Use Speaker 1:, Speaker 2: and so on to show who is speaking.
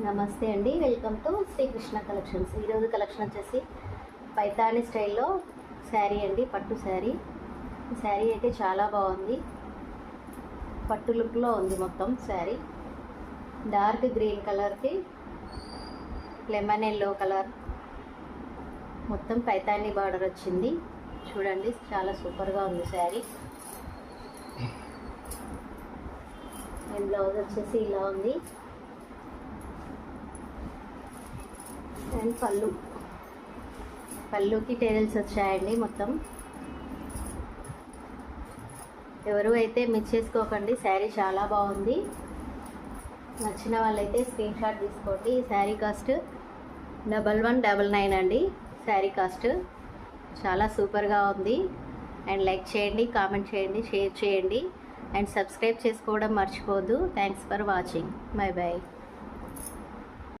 Speaker 1: నమస్తే అండి, welcome to Srikrishna collections. ఈరోజు కలెక్షన్ వచ్చేసి పైతాని స్టైల్లో శారీ అండి, పట్టు శారీ. ఈ శారీ అయితే చాలా బాగుంది, పట్టు లుక్లో ఉంది మొత్తం శారీ. డార్క్ గ్రీన్ కలర్కి లెమన్ ఎల్లో కలర్ మొత్తం పైతాని బార్డర్ వచ్చింది. చూడండి, చాలా సూపర్గా ఉంది శారీ. అండ్ బ్లౌజ్ వచ్చేసి ఇలా ఉంది. అండ్ పళ్ళుకి టేల్స్ వచ్చాయండి మొత్తం. ఎవరు అయితే మిస్ చేసుకోకండి, శారీ చాలా బాగుంది. నచ్చిన వాళ్ళైతే స్క్రీన్ షాట్ తీసుకోండి. ఈ శారీ కాస్ట్ 1199 అండి. శారీ కాస్ట్ చాలా సూపర్గా ఉంది. అండ్ లైక్ చేయండి, కామెంట్ చేయండి, షేర్ చేయండి అండ్ సబ్స్క్రైబ్ చేసుకోవడం మర్చిపోవద్దు. Thanks for watching. By by.